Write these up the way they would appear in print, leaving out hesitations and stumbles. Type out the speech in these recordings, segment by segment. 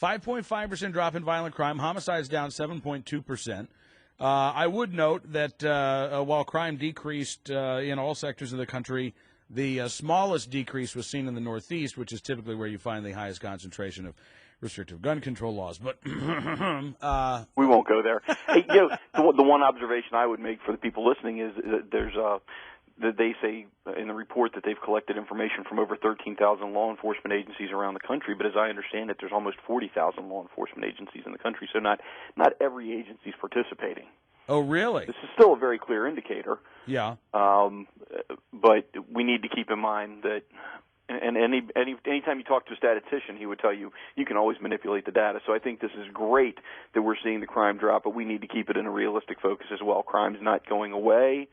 5.5% drop in violent crime. Homicides down 7.2%. I would note that while crime decreased in all sectors of the country, the smallest decrease was seen in the Northeast, which is typically where you find the highest concentration of restrictive gun control laws. But we won't go there. Hey, the one observation I would make for the people listening is that that they say in the report that they've collected information from over 13,000 law enforcement agencies around the country, but as I understand it, there's almost 40,000 law enforcement agencies in the country, so not every agency is participating. Oh, really? This is still a very clear indicator. Yeah. But we need to keep in mind that, and anytime you talk to a statistician, he would tell you you can always manipulate the data. So I think this is great that we're seeing the crime drop, but we need to keep it in a realistic focus as well. Crime's not going away.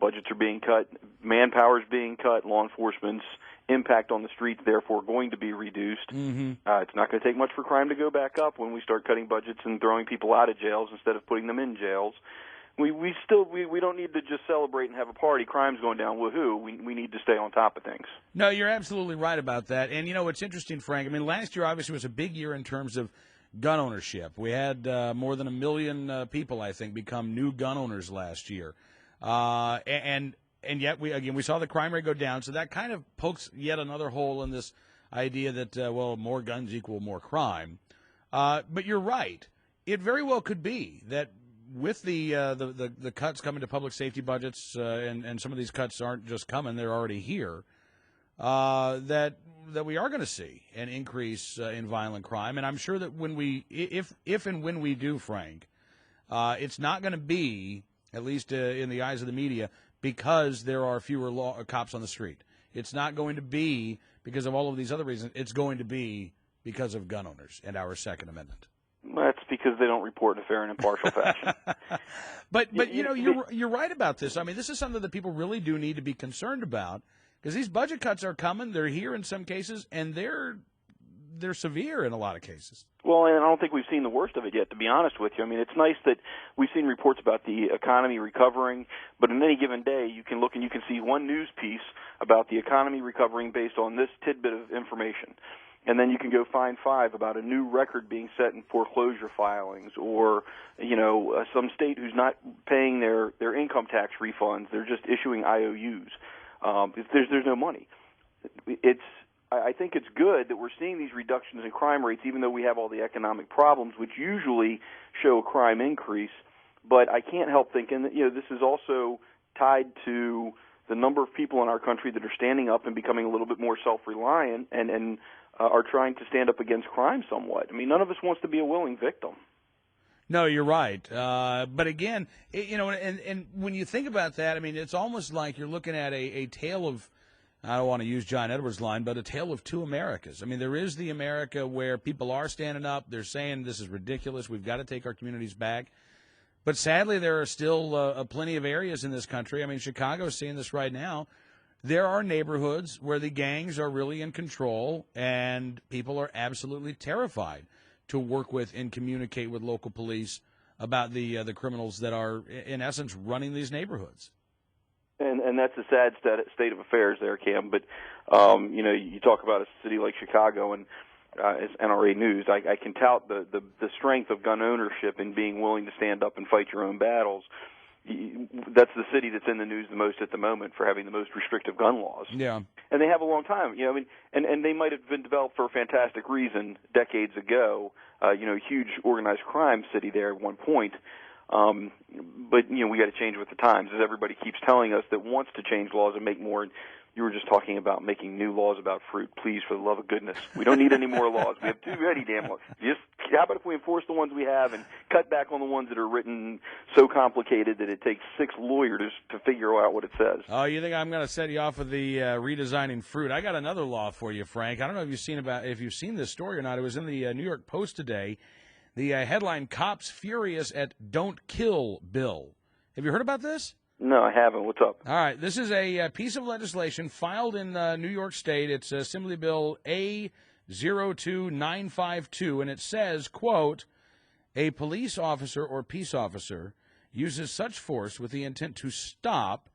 Budgets are being cut, manpower is being cut, law enforcement's impact on the streets, therefore, going to be reduced. Mm-hmm. It's not going to take much for crime to go back up when we start cutting budgets and throwing people out of jails instead of putting them in jails. We don't need to just celebrate and have a party. Crime's going down, woohoo. We need to stay on top of things. No, you're absolutely right about that. And, what's interesting, Frank, last year obviously was a big year in terms of gun ownership. We had more than 1 million people, I think, become new gun owners last year. And yet we saw the crime rate go down, so that kind of pokes yet another hole in this idea that more guns equal more crime. But you're right; it very well could be that with the cuts coming to public safety budgets, and some of these cuts aren't just coming; they're already here. That we are going to see an increase in violent crime, and I'm sure that if and when we do, Frank, it's not going to be, at least in the eyes of the media, because there are fewer cops on the street. It's not going to be because of all of these other reasons. It's going to be because of gun owners and our Second Amendment. That's because they don't report in a fair and impartial fashion. But you're right about this. This is something that people really do need to be concerned about, because these budget cuts are coming. They're here in some cases, and they're severe in a lot of cases. Well, and I don't think we've seen the worst of it yet, to be honest with you. It's nice that we've seen reports about the economy recovering, but in any given day you can look and you can see one news piece about the economy recovering based on this tidbit of information. And then you can go find 5 about a new record being set in foreclosure filings, or some state who's not paying their income tax refunds. They're just issuing IOUs. There's no money. I think it's good that we're seeing these reductions in crime rates, even though we have all the economic problems, which usually show a crime increase. But I can't help thinking that this is also tied to the number of people in our country that are standing up and becoming a little bit more self-reliant and are trying to stand up against crime somewhat. None of us wants to be a willing victim. No, you're right. But again, and when you think about that, it's almost like you're looking at a tale of, I don't want to use John Edwards' line, but a tale of two Americas. There is the America where people are standing up. They're saying this is ridiculous. We've got to take our communities back. But sadly, there are still plenty of areas in this country. Chicago is seeing this right now. There are neighborhoods where the gangs are really in control, and people are absolutely terrified to work with and communicate with local police about the criminals that are, in essence, running these neighborhoods. And that's a sad state of affairs there, Cam. But, you talk about a city like Chicago, and as NRA News, I can tout the strength of gun ownership and being willing to stand up and fight your own battles. That's the city that's in the news the most at the moment for having the most restrictive gun laws. Yeah. And they have a long time, and they might have been developed for a fantastic reason decades ago, huge organized crime city there at one point. But, we got to change with the times, as everybody keeps telling us that wants to change laws and make more. You were just talking about making new laws about fruit. Please, for the love of goodness, we don't need any more laws. We have too many damn laws. How about if we enforce the ones we have and cut back on the ones that are written so complicated that it takes 6 lawyers to figure out what it says? Oh, you think I'm going to set you off with the redesigning fruit? I got another law for you, Frank. I don't know if you've seen this story or not. It was in the New York Post today. The headline, "Cops Furious at Don't Kill Bill." Have you heard about this? No, I haven't. What's up? All right. This is a piece of legislation filed in New York State. It's Assembly Bill A02952, and it says, quote, "A police officer or peace officer uses such force with the intent to stop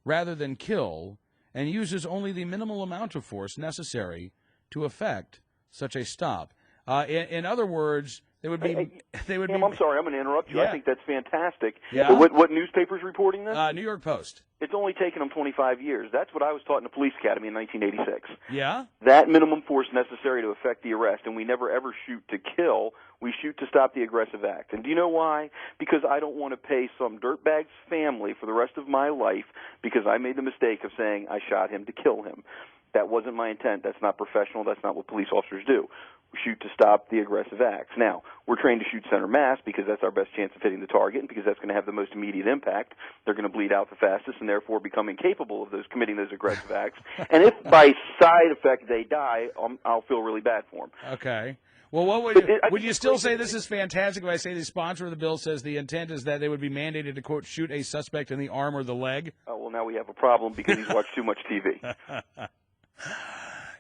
rather than kill, and uses only the minimal amount of force necessary to effect such a stop." In other words, they would be. Cam, I'm sorry, I'm going to interrupt you. Yeah. I think that's fantastic. Yeah. What newspaper's reporting this? New York Post. It's only taken them 25 years. That's what I was taught in the police academy in 1986. Yeah. That minimum force necessary to effect the arrest, and we never ever shoot to kill. We shoot to stop the aggressive act. And do you know why? Because I don't want to pay some dirtbag's family for the rest of my life because I made the mistake of saying I shot him to kill him. That wasn't my intent. That's not professional. That's not what police officers do. We shoot to stop the aggressive acts. Now, we're trained to shoot center mass because that's our best chance of hitting the target and because that's going to have the most immediate impact. They're going to bleed out the fastest and therefore become incapable of committing those aggressive acts. And if by side effect they die, I'll feel really bad for them. Okay. Well, what would you still say this is fantastic if I say the sponsor of the bill says the intent is that they would be mandated to, quote, shoot a suspect in the arm or the leg? Oh, well, now we have a problem because he's watched too much TV.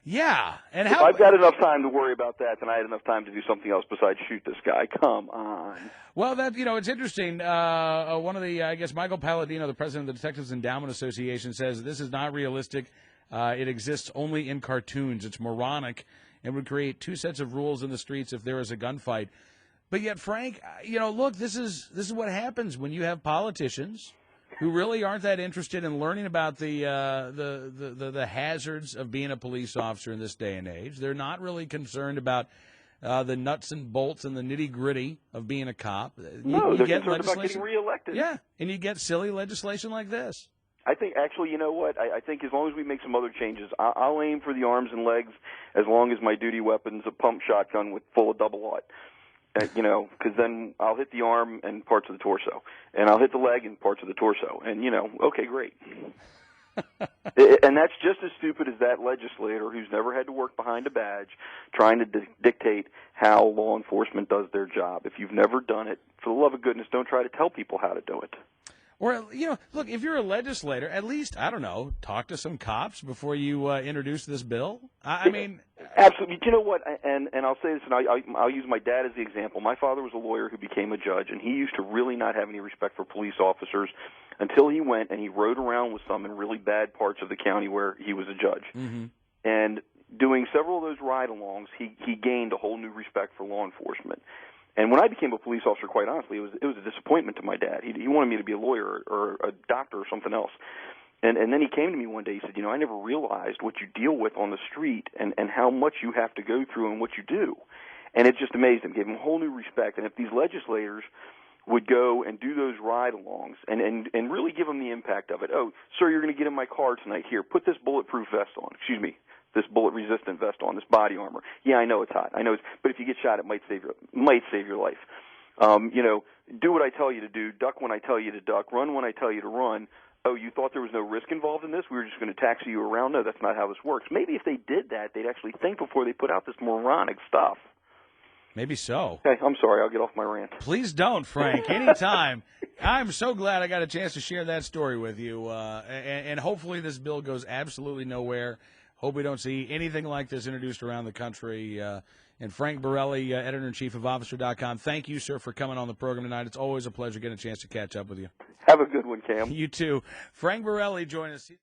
Yeah. And if I've got enough time to worry about that, then I had enough time to do something else besides shoot this guy. Come on. Well, it's interesting. One of the, I guess, Michael Palladino, the president of the Detectives Endowment Association, says this is not realistic. It exists only in cartoons. It's moronic and would create two sets of rules in the streets if there is a gunfight. But yet, Frank, look, this is what happens when you have politicians who really aren't that interested in learning about the hazards of being a police officer in this day and age. They're not really concerned about the nuts and bolts and the nitty-gritty of being a cop. No, they're concerned about getting reelected. Yeah, and you get silly legislation like this. I think, actually, you know what? I think as long as we make some other changes, I'll aim for the arms and legs as long as my duty weapon's a pump shotgun full of double-aught. Because then I'll hit the arm and parts of the torso, and I'll hit the leg and parts of the torso, and okay, great. And that's just as stupid as that legislator who's never had to work behind a badge trying to dictate how law enforcement does their job. If you've never done it, for the love of goodness, don't try to tell people how to do it. Or, look, if you're a legislator, at least, I don't know, talk to some cops before you introduce this bill. I mean... Absolutely. You know what? And I'll say this, and I'll use my dad as the example. My father was a lawyer who became a judge, and he used to really not have any respect for police officers until he went and he rode around with some in really bad parts of the county where he was a judge. Mm-hmm. And doing several of those ride-alongs, he gained a whole new respect for law enforcement. And when I became a police officer, quite honestly, it was a disappointment to my dad. He wanted me to be a lawyer or a doctor or something else. And then he came to me one day, he said, I never realized what you deal with on the street and how much you have to go through and what you do. And it just amazed him, gave him a whole new respect. And if these legislators would go and do those ride-alongs and really give them the impact of it. Oh, sir, you're going to get in my car tonight. Here, put this bulletproof vest on. This bullet-resistant vest on, this body armor. Yeah, I know it's hot. I know but if you get shot, it might save your life. Do what I tell you to do. Duck when I tell you to duck. Run when I tell you to run. Oh, you thought there was no risk involved in this? We were just going to taxi you around? No, that's not how this works. Maybe if they did that, they'd actually think before they put out this moronic stuff. Maybe so. Okay, I'm sorry. I'll get off my rant. Please don't, Frank. Anytime. I'm so glad I got a chance to share that story with you. And hopefully this bill goes absolutely nowhere. Hope we don't see anything like this introduced around the country. And Frank Borelli, editor-in-chief of Officer.com, thank you, sir, for coming on the program tonight. It's always a pleasure getting a chance to catch up with you. Have a good one, Cam. You too. Frank Borelli joined us.